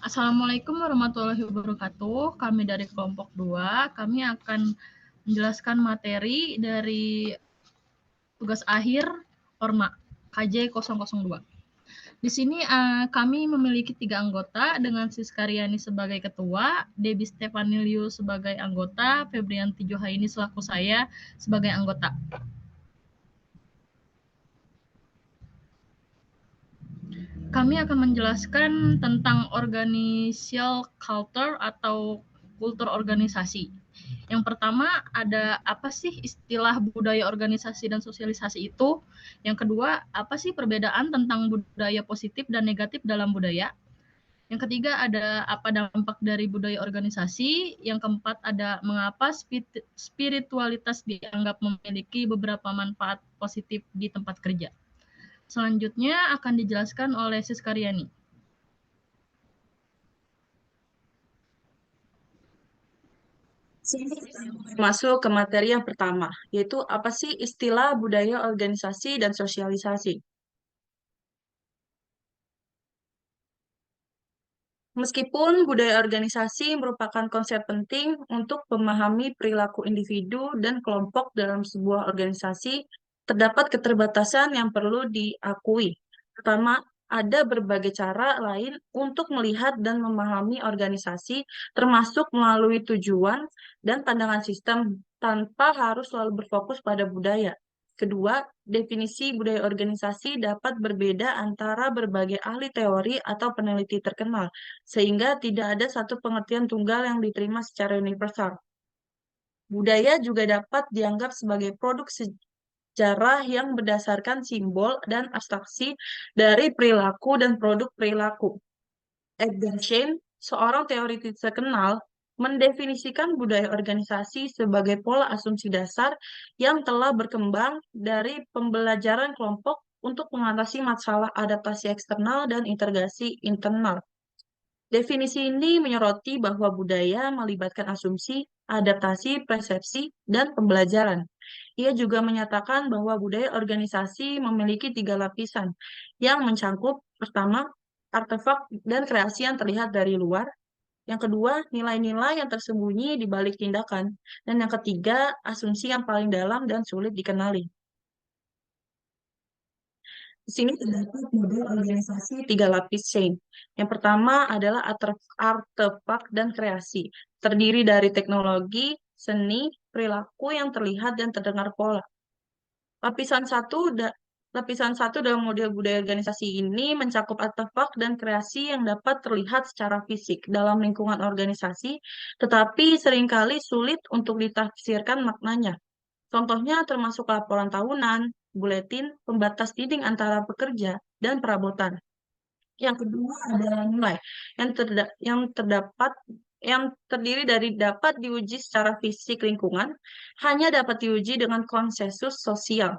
Assalamualaikum warahmatullahi wabarakatuh. Kami dari kelompok 2, kami akan menjelaskan materi dari tugas akhir Orma KJ 002. Di sini kami memiliki 3 anggota dengan Siskaryani sebagai ketua, Debbie Stefaniliu sebagai anggota, Febrianti Johaini selaku saya sebagai anggota. Kami akan menjelaskan tentang organizational culture atau kultur organisasi. Yang pertama, ada apa sih istilah budaya organisasi dan sosialisasi itu? Yang kedua, apa sih perbedaan tentang budaya positif dan negatif dalam budaya? Yang ketiga, ada apa dampak dari budaya organisasi? Yang keempat, ada mengapa spiritualitas dianggap memiliki beberapa manfaat positif di tempat kerja. Selanjutnya akan dijelaskan oleh Siskaryani. Masuk ke materi yang pertama, yaitu apa sih istilah budaya organisasi dan sosialisasi. Meskipun budaya organisasi merupakan konsep penting untuk memahami perilaku individu dan kelompok dalam sebuah organisasi, terdapat keterbatasan yang perlu diakui. Pertama, ada berbagai cara lain untuk melihat dan memahami organisasi, termasuk melalui tujuan dan pandangan sistem tanpa harus selalu berfokus pada budaya. Kedua, definisi budaya organisasi dapat berbeda antara berbagai ahli teori atau peneliti terkenal, sehingga tidak ada satu pengertian tunggal yang diterima secara universal. Budaya juga dapat dianggap sebagai produk sejarah yang berdasarkan simbol dan abstraksi dari perilaku dan produk perilaku. Edgar Schein, seorang teoritis terkenal, mendefinisikan budaya organisasi sebagai pola asumsi dasar yang telah berkembang dari pembelajaran kelompok untuk mengatasi masalah adaptasi eksternal dan integrasi internal. Definisi ini menyoroti bahwa budaya melibatkan asumsi, adaptasi, persepsi, dan pembelajaran. Ia juga menyatakan bahwa budaya organisasi memiliki tiga lapisan yang mencangkup pertama, artefak dan kreasi yang terlihat dari luar. Yang kedua, nilai-nilai yang tersembunyi di balik tindakan. Dan yang ketiga, asumsi yang paling dalam dan sulit dikenali. Di sini terdapat model organisasi tiga lapis chain. Yang pertama adalah artefak dan kreasi, terdiri dari teknologi, seni, perilaku yang terlihat dan terdengar pola. Lapisan satu, lapisan satu dalam model budaya organisasi ini mencakup artefak dan kreasi yang dapat terlihat secara fisik dalam lingkungan organisasi, tetapi seringkali sulit untuk ditafsirkan maknanya. Contohnya termasuk laporan tahunan, buletin, pembatas dinding antara pekerja, dan perabotan. Yang kedua adalah nilai yang terdiri dari dapat diuji secara fisik lingkungan, hanya dapat diuji dengan konsensus sosial.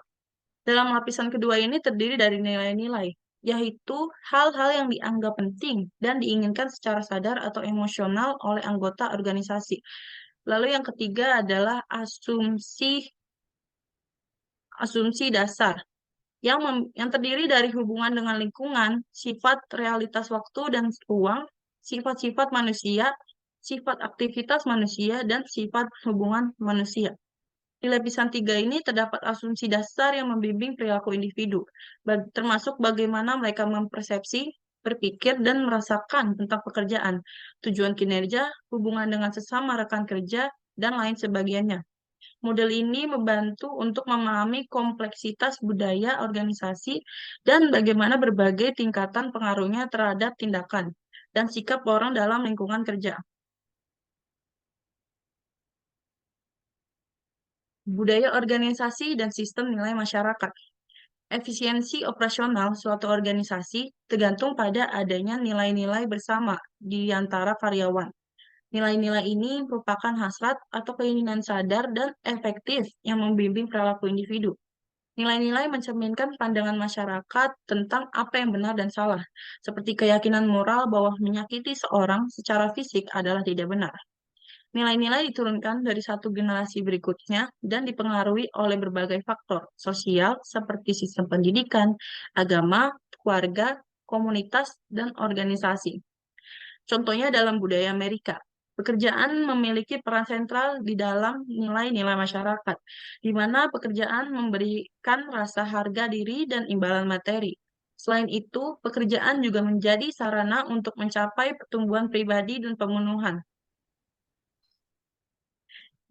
Dalam lapisan kedua ini terdiri dari nilai-nilai, yaitu hal-hal yang dianggap penting dan diinginkan secara sadar atau emosional oleh anggota organisasi. Lalu yang ketiga adalah asumsi dasar yang terdiri dari hubungan dengan lingkungan, sifat realitas waktu dan ruang, sifat-sifat manusia, sifat aktivitas manusia, dan sifat hubungan manusia. Di lapisan tiga ini terdapat asumsi dasar yang membimbing perilaku individu, termasuk bagaimana mereka mempersepsi, berpikir, dan merasakan tentang pekerjaan, tujuan kinerja, hubungan dengan sesama rekan kerja, dan lain sebagainya. Model ini membantu untuk memahami kompleksitas budaya organisasi dan bagaimana berbagai tingkatan pengaruhnya terhadap tindakan dan sikap orang dalam lingkungan kerja. Budaya organisasi dan sistem nilai masyarakat. Efisiensi operasional suatu organisasi tergantung pada adanya nilai-nilai bersama di antara karyawan. Nilai-nilai ini merupakan hasrat atau keinginan sadar dan efektif yang membimbing perilaku individu. Nilai-nilai mencerminkan pandangan masyarakat tentang apa yang benar dan salah, seperti keyakinan moral bahwa menyakiti seorang secara fisik adalah tidak benar. Nilai-nilai diturunkan dari satu generasi berikutnya dan dipengaruhi oleh berbagai faktor sosial seperti sistem pendidikan, agama, keluarga, komunitas, dan organisasi. Contohnya dalam budaya Amerika. Pekerjaan memiliki peran sentral di dalam nilai-nilai masyarakat, di mana pekerjaan memberikan rasa harga diri dan imbalan materi. Selain itu, pekerjaan juga menjadi sarana untuk mencapai pertumbuhan pribadi dan pemenuhan.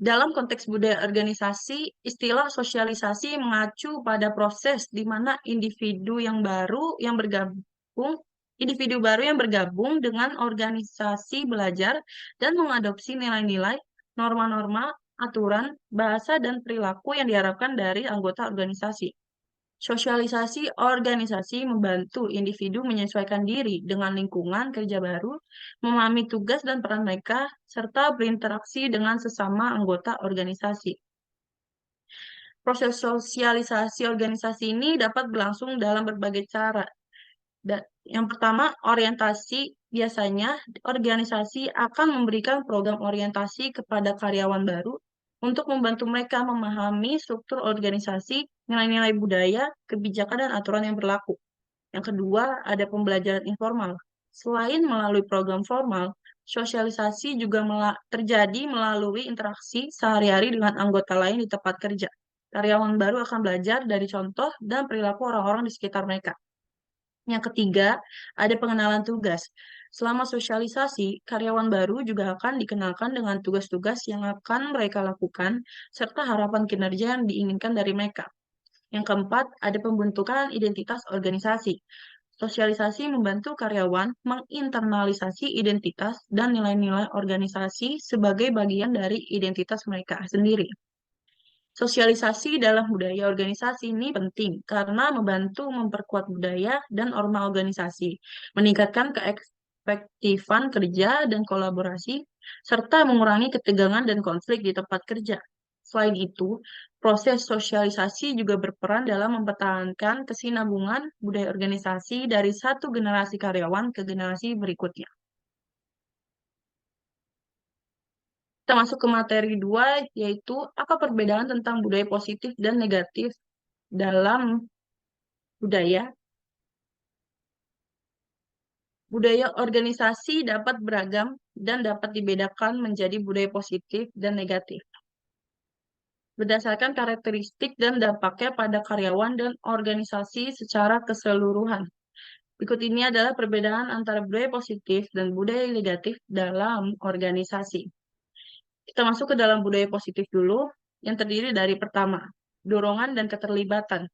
Dalam konteks budaya organisasi, istilah sosialisasi mengacu pada proses di mana individu baru yang bergabung dengan organisasi belajar dan mengadopsi nilai-nilai, norma-norma, aturan, bahasa, dan perilaku yang diharapkan dari anggota organisasi. Sosialisasi organisasi membantu individu menyesuaikan diri dengan lingkungan kerja baru, memahami tugas dan peran mereka, serta berinteraksi dengan sesama anggota organisasi. Proses sosialisasi organisasi ini dapat berlangsung dalam berbagai cara. Yang pertama, orientasi. Biasanya, organisasi akan memberikan program orientasi kepada karyawan baru untuk membantu mereka memahami struktur organisasi, nilai-nilai budaya, kebijakan, dan aturan yang berlaku. Yang kedua, ada pembelajaran informal. Selain melalui program formal, sosialisasi juga terjadi melalui interaksi sehari-hari dengan anggota lain di tempat kerja. Karyawan baru akan belajar dari contoh dan perilaku orang-orang di sekitar mereka. Yang ketiga, ada pengenalan tugas. Selama sosialisasi, karyawan baru juga akan dikenalkan dengan tugas-tugas yang akan mereka lakukan, serta harapan kinerja yang diinginkan dari mereka. Yang keempat, ada pembentukan identitas organisasi. Sosialisasi membantu karyawan menginternalisasi identitas dan nilai-nilai organisasi sebagai bagian dari identitas mereka sendiri. Sosialisasi dalam budaya organisasi ini penting karena membantu memperkuat budaya dan norma organisasi, meningkatkan keefektifan kerja dan kolaborasi, serta mengurangi ketegangan dan konflik di tempat kerja. Selain itu, proses sosialisasi juga berperan dalam mempertahankan kesinambungan budaya organisasi dari satu generasi karyawan ke generasi berikutnya. Kita masuk ke materi 2, yaitu apa perbedaan tentang budaya positif dan negatif dalam budaya. Budaya organisasi dapat beragam dan dapat dibedakan menjadi budaya positif dan negatif berdasarkan karakteristik dan dampaknya pada karyawan dan organisasi secara keseluruhan. Berikut ini adalah perbedaan antara budaya positif dan budaya negatif dalam organisasi. Kita masuk ke dalam budaya positif dulu, yang terdiri dari pertama, dorongan dan keterlibatan.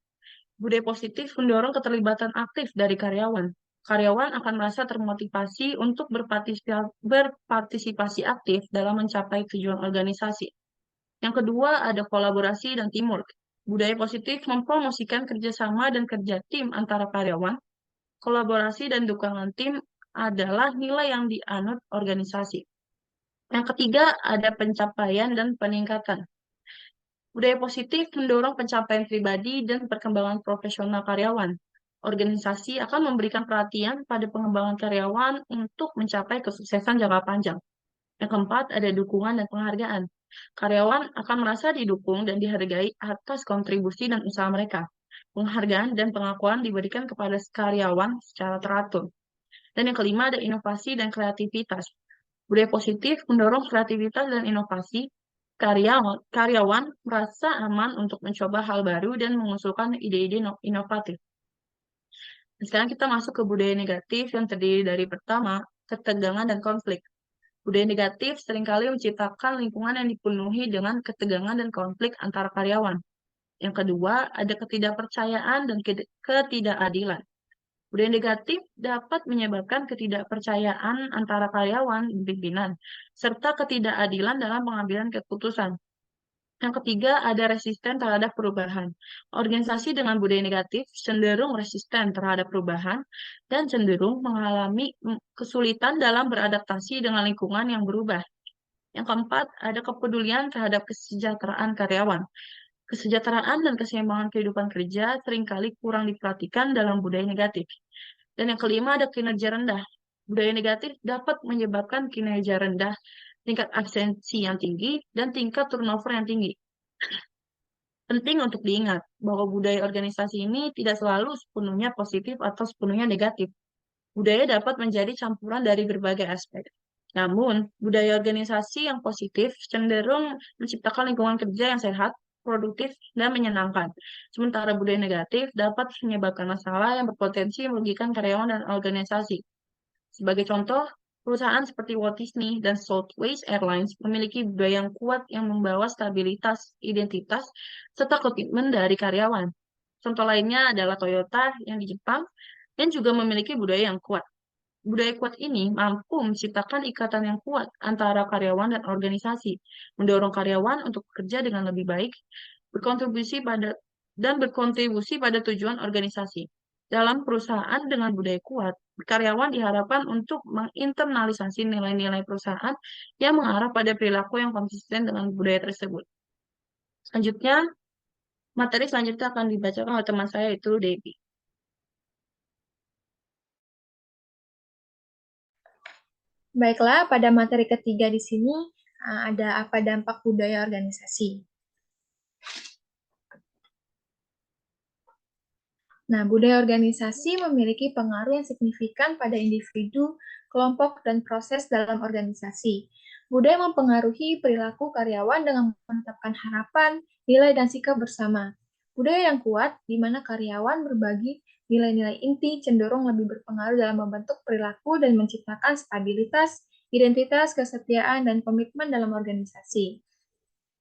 Budaya positif mendorong keterlibatan aktif dari karyawan. Karyawan akan merasa termotivasi untuk berpartisipasi aktif dalam mencapai tujuan organisasi. Yang kedua, ada kolaborasi dan teamwork. Budaya positif mempromosikan kerjasama dan kerja tim antara karyawan. Kolaborasi dan dukungan tim adalah nilai yang dianut organisasi. Yang ketiga, ada pencapaian dan peningkatan. Budaya positif mendorong pencapaian pribadi dan perkembangan profesional karyawan. Organisasi akan memberikan perhatian pada pengembangan karyawan untuk mencapai kesuksesan jangka panjang. Yang keempat, ada dukungan dan penghargaan. Karyawan akan merasa didukung dan dihargai atas kontribusi dan usaha mereka. Penghargaan dan pengakuan diberikan kepada karyawan secara teratur. Dan yang kelima, ada inovasi dan kreativitas. Budaya positif mendorong kreativitas dan inovasi. Karyawan merasa aman untuk mencoba hal baru dan mengusulkan ide-ide inovatif. Sekarang kita masuk ke budaya negatif yang terdiri dari pertama, ketegangan dan konflik. Budaya negatif seringkali menciptakan lingkungan yang dipenuhi dengan ketegangan dan konflik antara karyawan. Yang kedua, ada ketidakpercayaan dan ketidakadilan. Budaya negatif dapat menyebabkan ketidakpercayaan antara karyawan dan pimpinan, serta ketidakadilan dalam pengambilan keputusan. Yang ketiga, ada resisten terhadap perubahan. Organisasi dengan budaya negatif cenderung resisten terhadap perubahan dan cenderung mengalami kesulitan dalam beradaptasi dengan lingkungan yang berubah. Yang keempat, ada kepedulian terhadap kesejahteraan karyawan. Kesejahteraan dan keseimbangan kehidupan kerja seringkali kurang diperhatikan dalam budaya negatif. Dan yang kelima, ada kinerja rendah. Budaya negatif dapat menyebabkan kinerja rendah, tingkat absensi yang tinggi, dan tingkat turnover yang tinggi. Penting untuk diingat bahwa budaya organisasi ini tidak selalu sepenuhnya positif atau sepenuhnya negatif. Budaya dapat menjadi campuran dari berbagai aspek. Namun, budaya organisasi yang positif cenderung menciptakan lingkungan kerja yang sehat, produktif, dan menyenangkan. Sementara budaya negatif dapat menyebabkan masalah yang berpotensi merugikan karyawan dan organisasi. Sebagai contoh, perusahaan seperti Walt Disney dan Southwest Airlines memiliki budaya yang kuat yang membawa stabilitas, identitas, serta komitmen dari karyawan. Contoh lainnya adalah Toyota yang di Jepang dan juga memiliki budaya yang kuat. Budaya kuat ini mampu menciptakan ikatan yang kuat antara karyawan dan organisasi, mendorong karyawan untuk bekerja dengan lebih baik, berkontribusi pada berkontribusi pada tujuan organisasi. Dalam perusahaan dengan budaya kuat, karyawan diharapkan untuk menginternalisasi nilai-nilai perusahaan yang mengarah pada perilaku yang konsisten dengan budaya tersebut. Selanjutnya, materi selanjutnya akan dibacakan oleh teman saya, yaitu Debbie. Baiklah, pada materi ketiga di sini ada apa dampak budaya organisasi. Nah, budaya organisasi memiliki pengaruh yang signifikan pada individu, kelompok, dan proses dalam organisasi. Budaya mempengaruhi perilaku karyawan dengan menetapkan harapan, nilai, dan sikap bersama. Budaya yang kuat, di mana karyawan berbagi nilai-nilai inti, cenderung lebih berpengaruh dalam membentuk perilaku dan menciptakan stabilitas, identitas, kesetiaan, dan komitmen dalam organisasi.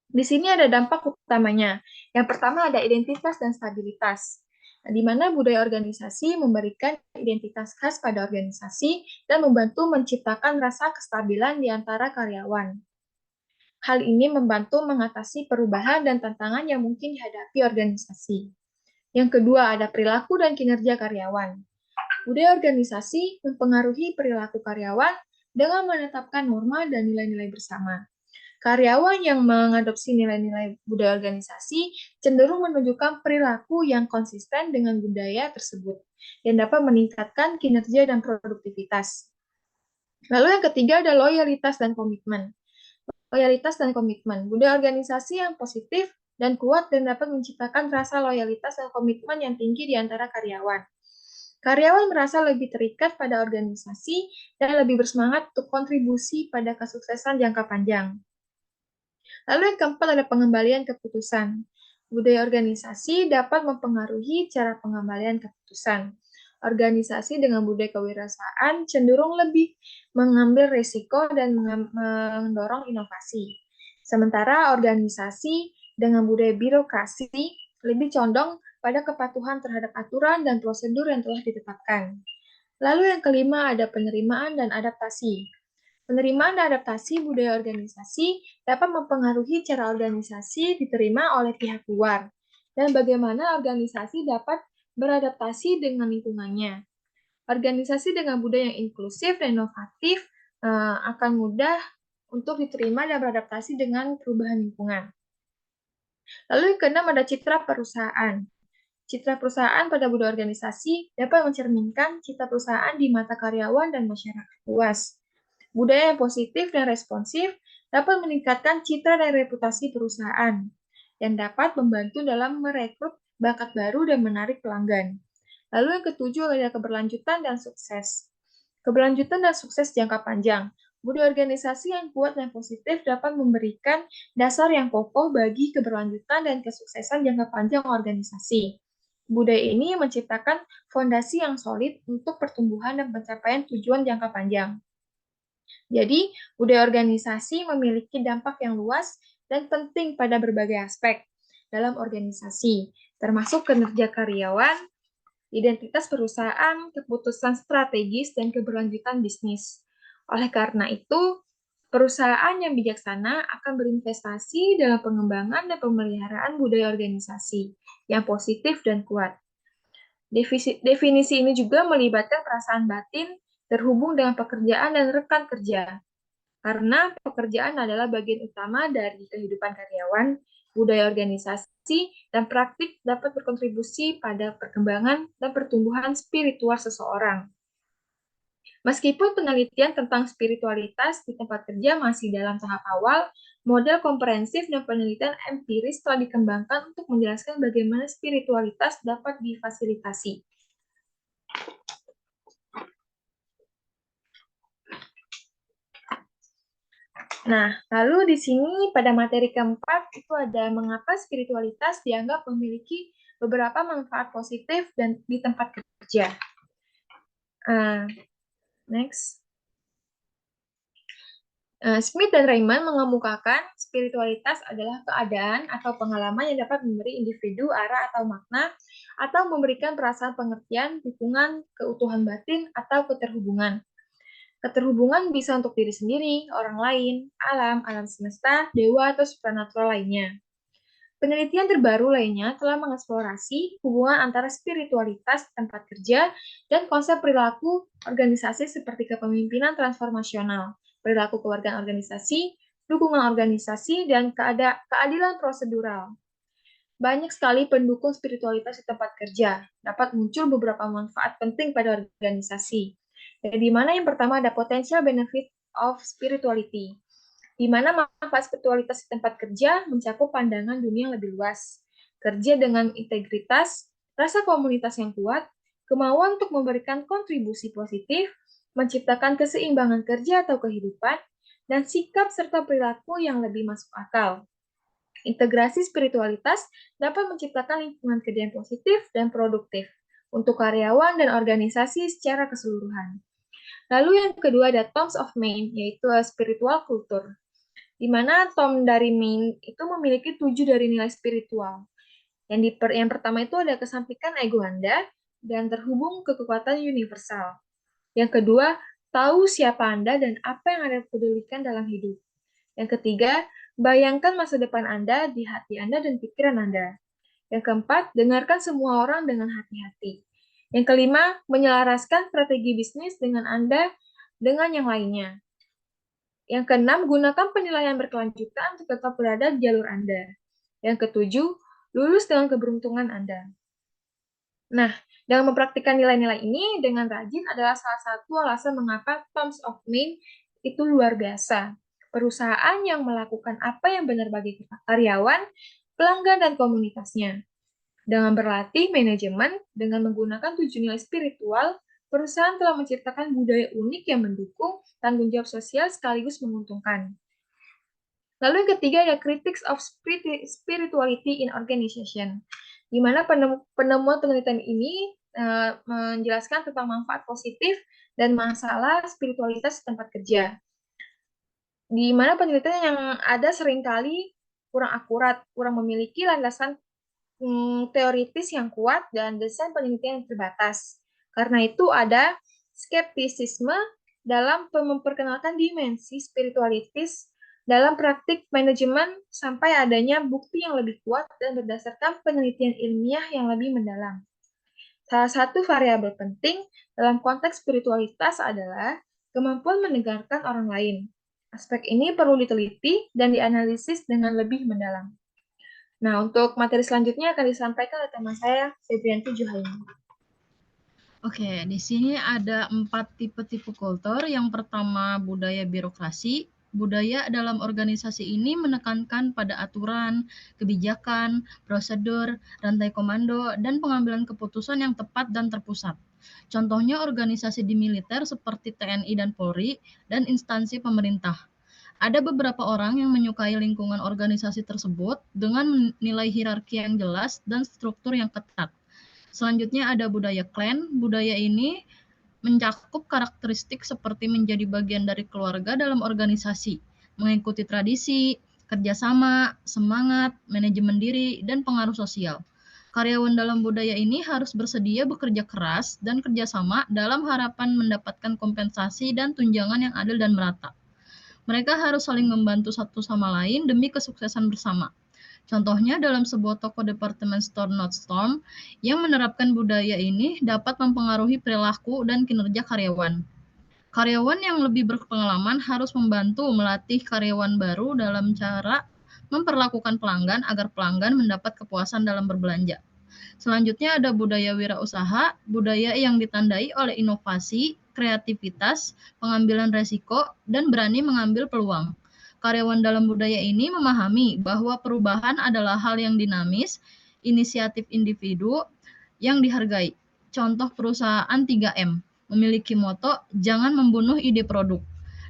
Di sini ada dampak utamanya. Yang pertama ada identitas dan stabilitas, di mana budaya organisasi memberikan identitas khas pada organisasi dan membantu menciptakan rasa kestabilan di antara karyawan. Hal ini membantu mengatasi perubahan dan tantangan yang mungkin dihadapi organisasi. Yang kedua ada perilaku dan kinerja karyawan. Budaya organisasi mempengaruhi perilaku karyawan dengan menetapkan norma dan nilai-nilai bersama. Karyawan yang mengadopsi nilai-nilai budaya organisasi cenderung menunjukkan perilaku yang konsisten dengan budaya tersebut dan dapat meningkatkan kinerja dan produktivitas. Lalu yang ketiga ada loyalitas dan komitmen. Loyalitas dan komitmen. Budaya organisasi yang positif dan kuat dan dapat menciptakan rasa loyalitas dan komitmen yang tinggi di antara karyawan. Karyawan merasa lebih terikat pada organisasi dan lebih bersemangat untuk kontribusi pada kesuksesan jangka panjang. Lalu yang keempat ada pengembalian keputusan. Budaya organisasi dapat mempengaruhi cara pengembalian keputusan. Organisasi dengan budaya kewirausahaan cenderung lebih mengambil risiko dan mendorong inovasi. Sementara organisasi dengan budaya birokrasi lebih condong pada kepatuhan terhadap aturan dan prosedur yang telah ditetapkan. Lalu yang kelima ada penerimaan dan adaptasi. Penerimaan dan adaptasi budaya organisasi dapat mempengaruhi cara organisasi diterima oleh pihak luar dan bagaimana organisasi dapat beradaptasi dengan lingkungannya. Organisasi dengan budaya yang inklusif dan inovatif akan mudah untuk diterima dan beradaptasi dengan perubahan lingkungan. Lalu yang keenam ada citra perusahaan. Citra perusahaan pada budaya organisasi dapat mencerminkan citra perusahaan di mata karyawan dan masyarakat luas. Budaya yang positif dan responsif dapat meningkatkan citra dan reputasi perusahaan dan dapat membantu dalam merekrut bakat baru dan menarik pelanggan. Lalu yang ketujuh adalah keberlanjutan dan sukses. Keberlanjutan dan sukses jangka panjang. Budaya organisasi yang kuat dan positif dapat memberikan dasar yang kokoh bagi keberlanjutan dan kesuksesan jangka panjang organisasi. Budaya ini menciptakan fondasi yang solid untuk pertumbuhan dan pencapaian tujuan jangka panjang. Jadi, budaya organisasi memiliki dampak yang luas dan penting pada berbagai aspek dalam organisasi, termasuk kinerja karyawan, identitas perusahaan, keputusan strategis, dan keberlanjutan bisnis. Oleh karena itu, perusahaan yang bijaksana akan berinvestasi dalam pengembangan dan pemeliharaan budaya organisasi yang positif dan kuat. Definisi ini juga melibatkan perasaan batin terhubung dengan pekerjaan dan rekan kerja. Karena pekerjaan adalah bagian utama dari kehidupan karyawan, budaya organisasi, dan praktik dapat berkontribusi pada perkembangan dan pertumbuhan spiritual seseorang. Meskipun penelitian tentang spiritualitas di tempat kerja masih dalam tahap awal, model komprehensif dan penelitian empiris telah dikembangkan untuk menjelaskan bagaimana spiritualitas dapat difasilitasi. Nah, lalu di sini pada materi keempat itu ada mengapa spiritualitas dianggap memiliki beberapa manfaat positif dan di tempat kerja. Next. Smith dan Raymond mengemukakan spiritualitas adalah keadaan atau pengalaman yang dapat memberi individu arah atau makna, atau memberikan perasaan pengertian, dukungan, keutuhan batin, atau keterhubungan. Keterhubungan bisa untuk diri sendiri, orang lain, alam, alam semesta, dewa, atau supernatural lainnya. Penelitian terbaru lainnya telah mengeksplorasi hubungan antara spiritualitas tempat kerja dan konsep perilaku organisasi seperti kepemimpinan transformasional, perilaku keluarga organisasi, dukungan organisasi, dan keadilan prosedural. Banyak sekali pendukung spiritualitas di tempat kerja. Dapat muncul beberapa manfaat penting pada organisasi. Di mana yang pertama ada potential benefit of spirituality, di mana manfaat spiritualitas di tempat kerja mencakup pandangan dunia yang lebih luas, kerja dengan integritas, rasa komunitas yang kuat, kemauan untuk memberikan kontribusi positif, menciptakan keseimbangan kerja atau kehidupan, dan sikap serta perilaku yang lebih masuk akal. Integrasi spiritualitas dapat menciptakan lingkungan kerja yang positif dan produktif untuk karyawan dan organisasi secara keseluruhan. Lalu yang kedua ada Toms of Maine, yaitu spiritual culture, di mana Tom dari Maine itu memiliki 7 dari nilai spiritual. Yang pertama itu ada kesampaian ego Anda dan terhubung ke kekuatan universal. Yang kedua, tahu siapa Anda dan apa yang Anda pedulikan dalam hidup. Yang ketiga, bayangkan masa depan Anda di hati Anda dan pikiran Anda. Yang keempat, dengarkan semua orang dengan hati-hati. Yang kelima, menyelaraskan strategi bisnis dengan Anda dengan yang lainnya. Yang keenam, gunakan penilaian berkelanjutan untuk tetap berada di jalur Anda. Yang ketujuh, lulus dengan keberuntungan Anda. Nah, dengan mempraktikkan nilai-nilai ini dengan rajin adalah salah satu alasan mengapa Toms of Maine itu luar biasa. Perusahaan yang melakukan apa yang benar bagi karyawan, pelanggan, dan komunitasnya. Dengan berlatih manajemen, dengan menggunakan 7 nilai spiritual, perusahaan telah menciptakan budaya unik yang mendukung tanggung jawab sosial sekaligus menguntungkan. Lalu yang ketiga ada critics of spirituality in organization, di mana penemuan penelitian ini menjelaskan tentang manfaat positif dan masalah spiritualitas di tempat kerja. Di mana penelitian yang ada seringkali kurang akurat, kurang memiliki landasan teoritis yang kuat dan desain penelitian yang terbatas. Karena itu ada skeptisisme dalam memperkenalkan dimensi spiritualitas dalam praktik manajemen sampai adanya bukti yang lebih kuat dan berdasarkan penelitian ilmiah yang lebih mendalam. Salah satu variabel penting dalam konteks spiritualitas adalah kemampuan mendengarkan orang lain. Aspek ini perlu diteliti dan dianalisis dengan lebih mendalam. Nah, untuk materi selanjutnya akan disampaikan oleh teman saya, Febrianti Juhaini. Oke, di sini ada 4 tipe-tipe kultur. Yang pertama, budaya birokrasi. Budaya dalam organisasi ini menekankan pada aturan, kebijakan, prosedur, rantai komando, dan pengambilan keputusan yang tepat dan terpusat. Contohnya organisasi di militer seperti TNI dan Polri, dan instansi pemerintah. Ada beberapa orang yang menyukai lingkungan organisasi tersebut dengan nilai hierarki yang jelas dan struktur yang ketat. Selanjutnya ada budaya klan. Budaya ini mencakup karakteristik seperti menjadi bagian dari keluarga dalam organisasi, mengikuti tradisi, kerjasama, semangat, manajemen diri, dan pengaruh sosial. Karyawan dalam budaya ini harus bersedia bekerja keras dan kerjasama dalam harapan mendapatkan kompensasi dan tunjangan yang adil dan merata. Mereka harus saling membantu satu sama lain demi kesuksesan bersama. Contohnya dalam sebuah toko departemen store Nordstrom yang menerapkan budaya ini dapat mempengaruhi perilaku dan kinerja karyawan. Karyawan yang lebih berpengalaman harus membantu melatih karyawan baru dalam cara memperlakukan pelanggan agar pelanggan mendapat kepuasan dalam berbelanja. Selanjutnya ada budaya wirausaha, budaya yang ditandai oleh inovasi, kreativitas, pengambilan resiko, dan berani mengambil peluang. Karyawan dalam budaya ini memahami bahwa perubahan adalah hal yang dinamis, inisiatif individu yang dihargai. Contoh perusahaan 3M memiliki moto, jangan membunuh ide produk.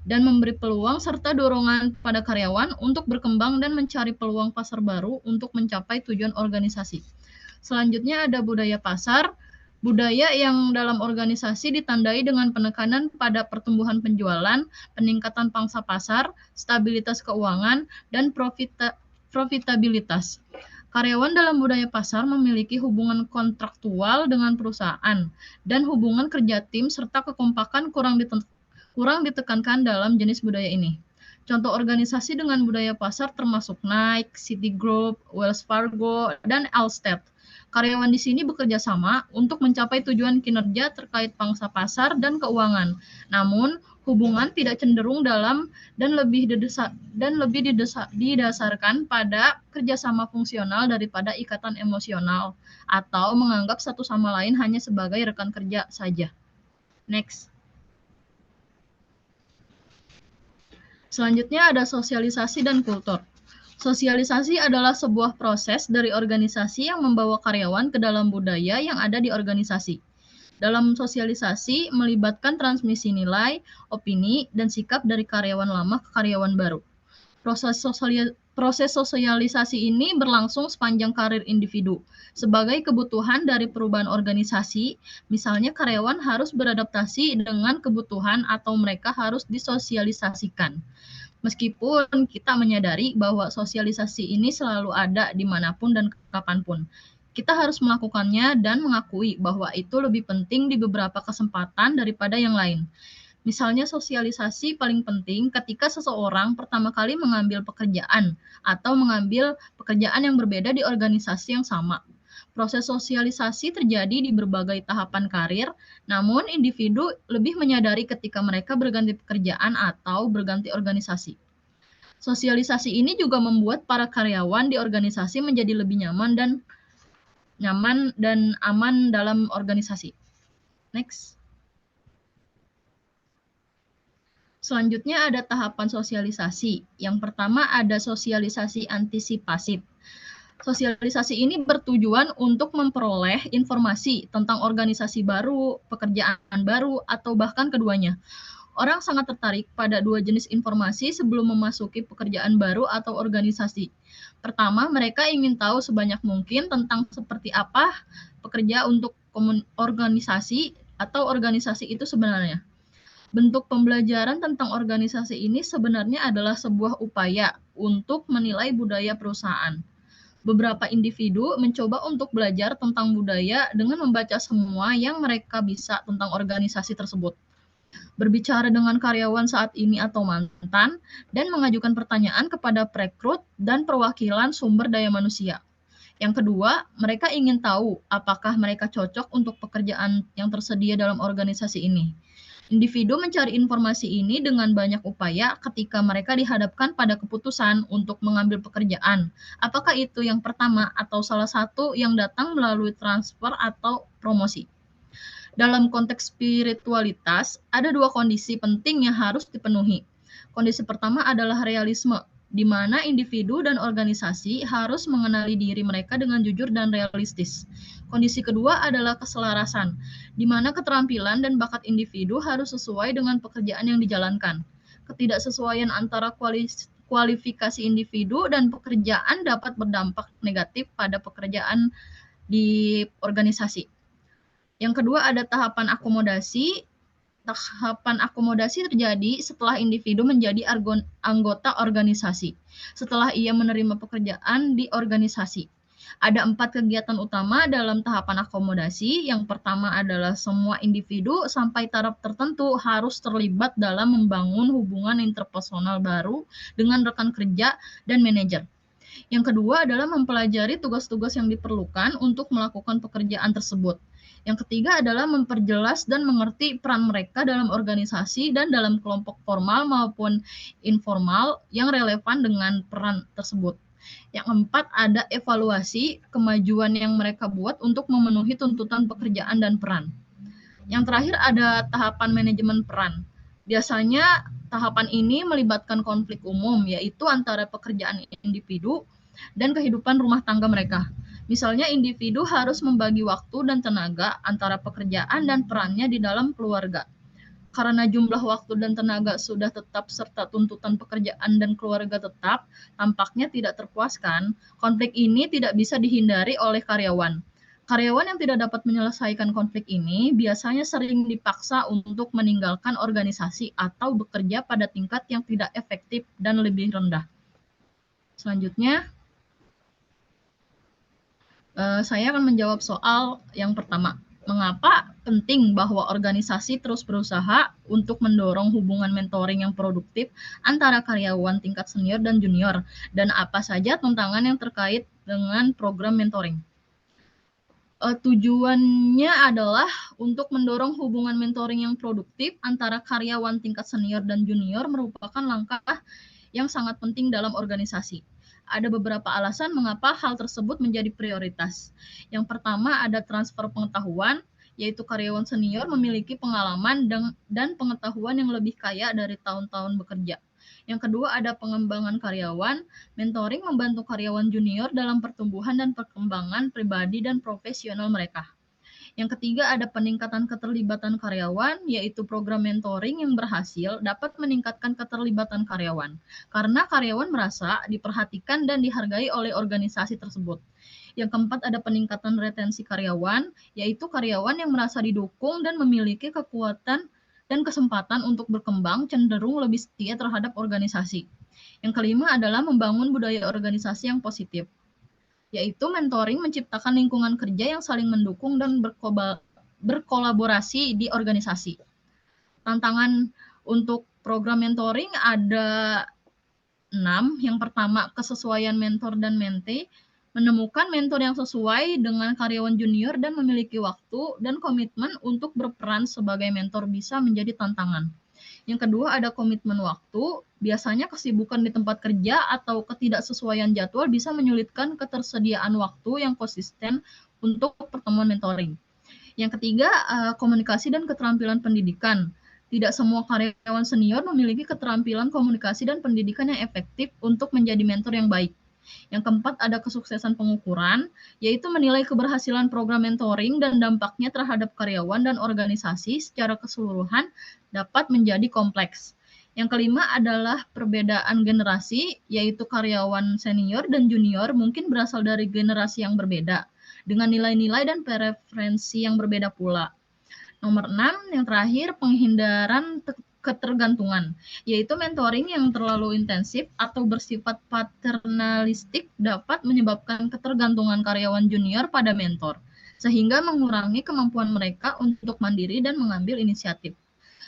dan memberi peluang serta dorongan pada karyawan untuk berkembang dan mencari peluang pasar baru untuk mencapai tujuan organisasi. Selanjutnya ada budaya pasar, budaya yang dalam organisasi ditandai dengan penekanan pada pertumbuhan penjualan, peningkatan pangsa pasar, stabilitas keuangan, dan profitabilitas. Karyawan dalam budaya pasar memiliki hubungan kontraktual dengan perusahaan dan hubungan kerja tim serta kekompakan kurang ditekankan dalam jenis budaya ini. Contoh organisasi dengan budaya pasar termasuk Nike, Citigroup, Wells Fargo, dan Allstate. Karyawan di sini bekerja sama untuk mencapai tujuan kinerja terkait pangsa pasar dan keuangan. Namun, hubungan tidak cenderung dalam dan lebih didasarkan pada kerjasama fungsional daripada ikatan emosional atau menganggap satu sama lain hanya sebagai rekan kerja saja. Next. Selanjutnya ada sosialisasi dan kultur. Sosialisasi adalah sebuah proses dari organisasi yang membawa karyawan ke dalam budaya yang ada di organisasi. Dalam sosialisasi melibatkan transmisi nilai, opini, dan sikap dari karyawan lama ke karyawan baru. Proses sosialisasi ini berlangsung sepanjang karir individu. Sebagai kebutuhan dari perubahan organisasi, misalnya karyawan harus beradaptasi dengan kebutuhan atau mereka harus disosialisasikan. Meskipun kita menyadari bahwa sosialisasi ini selalu ada dimanapun dan kapanpun, kita harus melakukannya dan mengakui bahwa itu lebih penting di beberapa kesempatan daripada yang lain. Misalnya sosialisasi paling penting ketika seseorang pertama kali mengambil pekerjaan atau mengambil pekerjaan yang berbeda di organisasi yang sama. Proses sosialisasi terjadi di berbagai tahapan karir, namun individu lebih menyadari ketika mereka berganti pekerjaan atau berganti organisasi. Sosialisasi ini juga membuat para karyawan di organisasi menjadi lebih nyaman dan aman dalam organisasi. Next. Selanjutnya ada tahapan sosialisasi. Yang pertama ada sosialisasi antisipasif. Sosialisasi ini bertujuan untuk memperoleh informasi tentang organisasi baru, pekerjaan baru, atau bahkan keduanya. Orang sangat tertarik pada dua jenis informasi sebelum memasuki pekerjaan baru atau organisasi. Pertama, mereka ingin tahu sebanyak mungkin tentang seperti apa pekerja untuk organisasi atau organisasi itu sebenarnya. Bentuk pembelajaran tentang organisasi ini sebenarnya adalah sebuah upaya untuk menilai budaya perusahaan. Beberapa individu mencoba untuk belajar tentang budaya dengan membaca semua yang mereka bisa tentang organisasi tersebut. Berbicara dengan karyawan saat ini atau mantan, dan mengajukan pertanyaan kepada perekrut dan perwakilan sumber daya manusia. Yang kedua, mereka ingin tahu apakah mereka cocok untuk pekerjaan yang tersedia dalam organisasi ini. Individu mencari informasi ini dengan banyak upaya ketika mereka dihadapkan pada keputusan untuk mengambil pekerjaan. Apakah itu yang pertama atau salah satu yang datang melalui transfer atau promosi? Dalam konteks spiritualitas, ada dua kondisi penting yang harus dipenuhi. Kondisi pertama adalah realisme, di mana individu dan organisasi harus mengenali diri mereka dengan jujur dan realistis. Kondisi kedua adalah keselarasan, di mana keterampilan dan bakat individu harus sesuai dengan pekerjaan yang dijalankan. Ketidaksesuaian antara kualifikasi individu dan pekerjaan dapat berdampak negatif pada pekerjaan di organisasi. Yang kedua ada tahapan akomodasi. Tahapan akomodasi terjadi setelah individu menjadi anggota organisasi, setelah ia menerima pekerjaan di organisasi. Ada 4 kegiatan utama dalam tahapan akomodasi. Yang pertama adalah semua individu sampai taraf tertentu harus terlibat dalam membangun hubungan interpersonal baru dengan rekan kerja dan manajer. Yang kedua adalah mempelajari tugas-tugas yang diperlukan untuk melakukan pekerjaan tersebut. Yang ketiga adalah memperjelas dan mengerti peran mereka dalam organisasi dan dalam kelompok formal maupun informal yang relevan dengan peran tersebut. Yang keempat ada evaluasi kemajuan yang mereka buat untuk memenuhi tuntutan pekerjaan dan peran. Yang terakhir ada tahapan manajemen peran. Biasanya tahapan ini melibatkan konflik umum, yaitu antara pekerjaan individu dan kehidupan rumah tangga mereka. Misalnya individu harus membagi waktu dan tenaga antara pekerjaan dan perannya di dalam keluarga. karena jumlah waktu dan tenaga sudah tetap serta tuntutan pekerjaan dan keluarga tetap tampaknya tidak terpuaskan, konflik ini tidak bisa dihindari oleh karyawan. Karyawan yang tidak dapat menyelesaikan konflik ini biasanya sering dipaksa untuk meninggalkan organisasi atau bekerja pada tingkat yang tidak efektif dan lebih rendah. Selanjutnya, saya akan menjawab soal yang pertama. Mengapa penting bahwa organisasi terus berusaha untuk mendorong hubungan mentoring yang produktif antara karyawan tingkat senior dan junior, dan apa saja tantangan yang terkait dengan program mentoring? Tujuannya adalah untuk mendorong hubungan mentoring yang produktif antara karyawan tingkat senior dan junior merupakan langkah yang sangat penting dalam organisasi. Ada beberapa alasan mengapa hal tersebut menjadi prioritas. Yang pertama ada transfer pengetahuan, yaitu karyawan senior memiliki pengalaman dan pengetahuan yang lebih kaya dari tahun-tahun bekerja. Yang kedua ada pengembangan karyawan, mentoring membantu karyawan junior dalam pertumbuhan dan perkembangan pribadi dan profesional mereka. Yang ketiga ada peningkatan keterlibatan karyawan, yaitu program mentoring yang berhasil dapat meningkatkan keterlibatan karyawan, karena karyawan merasa diperhatikan dan dihargai oleh organisasi tersebut. Yang keempat ada peningkatan retensi karyawan, yaitu karyawan yang merasa didukung dan memiliki kekuatan dan kesempatan untuk berkembang cenderung lebih setia terhadap organisasi. Yang kelima adalah membangun budaya organisasi yang positif, yaitu mentoring menciptakan lingkungan kerja yang saling mendukung dan berkolaborasi di organisasi. Tantangan untuk program mentoring ada 6. Yang pertama, kesesuaian mentor dan mentee. Menemukan mentor yang sesuai dengan karyawan junior dan memiliki waktu dan komitmen untuk berperan sebagai mentor bisa menjadi tantangan. Yang kedua ada komitmen waktu. Biasanya kesibukan di tempat kerja atau ketidaksesuaian jadwal bisa menyulitkan ketersediaan waktu yang konsisten untuk pertemuan mentoring. Yang ketiga, komunikasi dan keterampilan pendidikan. Tidak semua karyawan senior memiliki keterampilan komunikasi dan pendidikan yang efektif untuk menjadi mentor yang baik. Yang keempat ada kesuksesan pengukuran, yaitu menilai keberhasilan program mentoring dan dampaknya terhadap karyawan dan organisasi secara keseluruhan dapat menjadi kompleks. Yang kelima adalah perbedaan generasi, yaitu karyawan senior dan junior mungkin berasal dari generasi yang berbeda, dengan nilai-nilai dan preferensi yang berbeda pula. Nomor 6, yang terakhir, penghindaran ketergantungan, yaitu mentoring yang terlalu intensif atau bersifat paternalistik dapat menyebabkan ketergantungan karyawan junior pada mentor, sehingga mengurangi kemampuan mereka untuk mandiri dan mengambil inisiatif.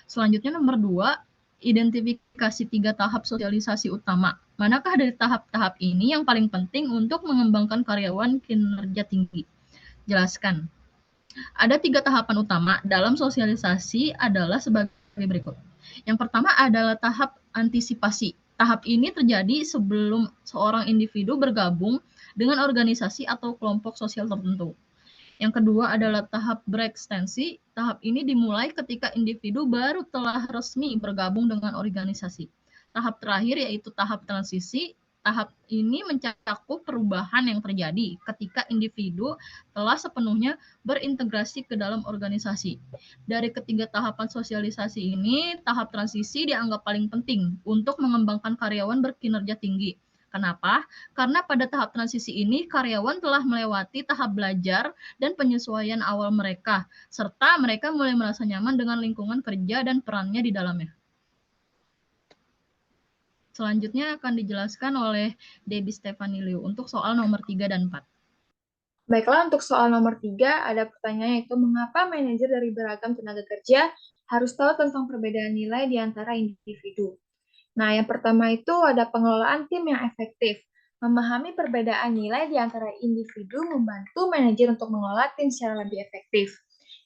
Selanjutnya nomor 2, identifikasi 3 tahap sosialisasi utama. Manakah dari tahap-tahap ini yang paling penting untuk mengembangkan karyawan kinerja tinggi? Jelaskan. Ada 3 tahapan utama dalam sosialisasi adalah sebagai berikut. Yang pertama adalah tahap antisipasi. Tahap ini terjadi sebelum seorang individu bergabung dengan organisasi atau kelompok sosial tertentu. Yang kedua adalah tahap berekstensi. Tahap ini dimulai ketika individu baru telah resmi bergabung dengan organisasi. Tahap terakhir yaitu tahap transisi. Tahap ini mencakup perubahan yang terjadi ketika individu telah sepenuhnya berintegrasi ke dalam organisasi. Dari ketiga tahapan sosialisasi ini, tahap transisi dianggap paling penting untuk mengembangkan karyawan berkinerja tinggi. Kenapa? Karena pada tahap transisi ini, karyawan telah melewati tahap belajar dan penyesuaian awal mereka, serta mereka mulai merasa nyaman dengan lingkungan kerja dan perannya di dalamnya. Selanjutnya akan dijelaskan oleh Debbie Stefani Liu untuk soal nomor 3 dan 4. Baiklah, untuk soal nomor 3, ada pertanyaan yaitu mengapa manajer dari beragam tenaga kerja harus tahu tentang perbedaan nilai di antara individu. Nah, yang pertama itu ada pengelolaan tim yang efektif. Memahami perbedaan nilai di antara individu membantu manajer untuk mengelola tim secara lebih efektif.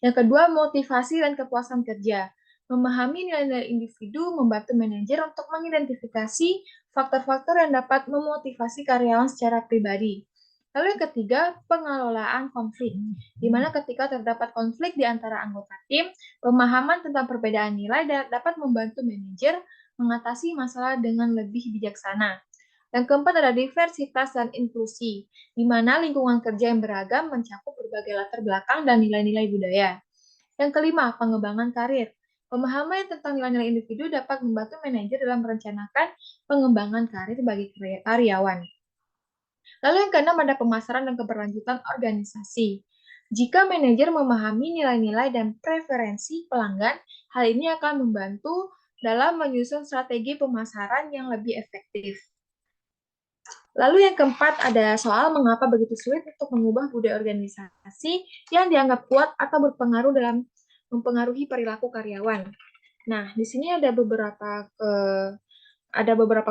Yang kedua, motivasi dan kepuasan kerja. Memahami nilai-nilai individu membantu manajer untuk mengidentifikasi faktor-faktor yang dapat memotivasi karyawan secara pribadi. Lalu yang ketiga, pengelolaan konflik, di mana ketika terdapat konflik di antara anggota tim, pemahaman tentang perbedaan nilai dapat membantu manajer mengatasi masalah dengan lebih bijaksana. Yang keempat ada diversitas dan inklusi, di mana lingkungan kerja yang beragam mencakup berbagai latar belakang dan nilai-nilai budaya. Yang kelima, pengembangan karir. Pemahaman tentang nilai-nilai individu dapat membantu manajer dalam merencanakan pengembangan karir bagi karyawan. Lalu yang keenam ada pemasaran dan keberlanjutan organisasi. Jika manajer memahami nilai-nilai dan preferensi pelanggan, hal ini akan membantu dalam menyusun strategi pemasaran yang lebih efektif. Lalu yang keempat ada soal mengapa begitu sulit untuk mengubah budaya organisasi yang dianggap kuat atau berpengaruh dalam mempengaruhi perilaku karyawan. Nah, di sini ada beberapa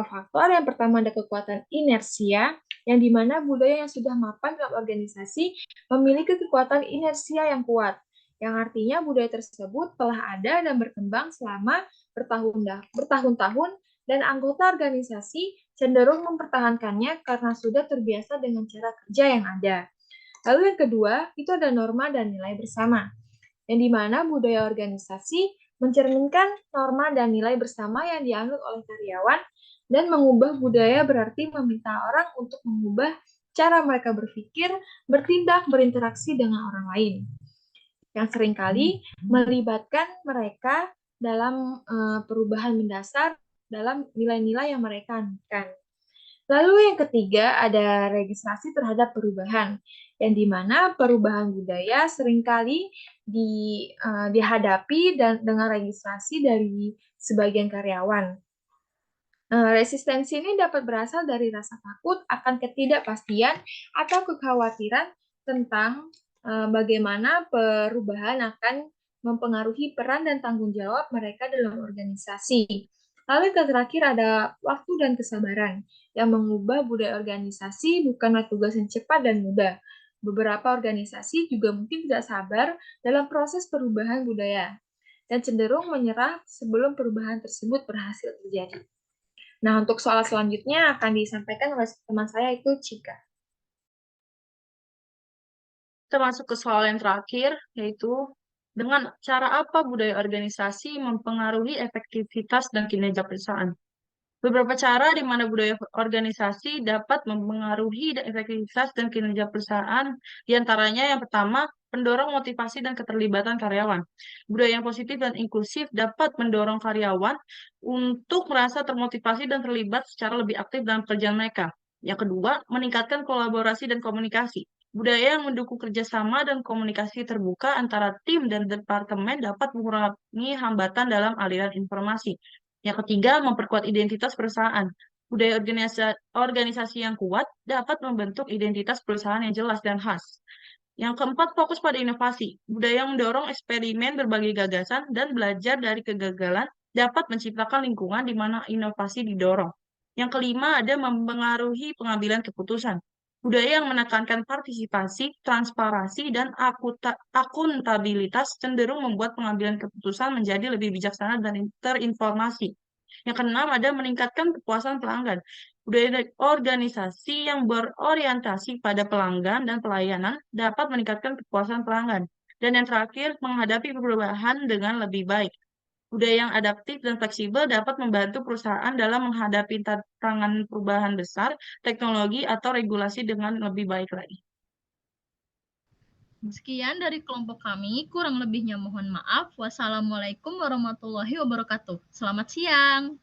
faktor. Yang pertama ada kekuatan inersia, yang dimana budaya yang sudah mapan dalam organisasi memiliki kekuatan inersia yang kuat, yang artinya budaya tersebut telah ada dan berkembang selama bertahun-tahun dan anggota organisasi cenderung mempertahankannya karena sudah terbiasa dengan cara kerja yang ada. Lalu yang kedua, itu ada norma dan nilai bersama, yang dimana budaya organisasi mencerminkan norma dan nilai bersama yang dianut oleh karyawan, dan mengubah budaya berarti meminta orang untuk mengubah cara mereka berpikir, bertindak, berinteraksi dengan orang lain, yang seringkali melibatkan mereka dalam perubahan mendasar dalam nilai-nilai yang mereka anutkan. Lalu yang ketiga ada registrasi terhadap perubahan, yang dimana perubahan budaya seringkali dihadapi dengan registrasi dari sebagian karyawan. Resistensi ini dapat berasal dari rasa takut akan ketidakpastian atau kekhawatiran tentang bagaimana perubahan akan mempengaruhi peran dan tanggung jawab mereka dalam organisasi. Lalu yang terakhir ada waktu dan kesabaran, yang mengubah budaya organisasi bukanlah tugas yang cepat dan mudah. Beberapa organisasi juga mungkin tidak sabar dalam proses perubahan budaya dan cenderung menyerah sebelum perubahan tersebut berhasil terjadi. Nah, untuk soal selanjutnya akan disampaikan oleh teman saya itu Cika. Kita masuk ke soal yang terakhir, yaitu dengan cara apa budaya organisasi mempengaruhi efektivitas dan kinerja perusahaan. Beberapa cara di mana budaya organisasi dapat mempengaruhi efektivitas dan kinerja perusahaan, diantaranya yang pertama, pendorong motivasi dan keterlibatan karyawan. Budaya yang positif dan inklusif dapat mendorong karyawan untuk merasa termotivasi dan terlibat secara lebih aktif dalam pekerjaan mereka. Yang kedua, meningkatkan kolaborasi dan komunikasi. Budaya yang mendukung kerjasama dan komunikasi terbuka antara tim dan departemen dapat mengurangi hambatan dalam aliran informasi. Yang ketiga, memperkuat identitas perusahaan. Budaya organisasi yang kuat dapat membentuk identitas perusahaan yang jelas dan khas. Yang keempat, fokus pada inovasi. Budaya yang mendorong eksperimen berbagai gagasan dan belajar dari kegagalan dapat menciptakan lingkungan di mana inovasi didorong. Yang kelima, ada mempengaruhi pengambilan keputusan. Budaya yang menekankan partisipasi, transparansi, dan akuntabilitas cenderung membuat pengambilan keputusan menjadi lebih bijaksana dan terinformasi. Yang keenam, ada meningkatkan kepuasan pelanggan. Budaya organisasi yang berorientasi pada pelanggan dan pelayanan dapat meningkatkan kepuasan pelanggan. Dan yang terakhir, menghadapi perubahan dengan lebih baik. Budaya yang adaptif dan fleksibel dapat membantu perusahaan dalam menghadapi tantangan perubahan besar, teknologi, atau regulasi dengan lebih baik lagi. Sekian dari kelompok kami, kurang lebihnya mohon maaf. Wassalamualaikum warahmatullahi wabarakatuh. Selamat siang.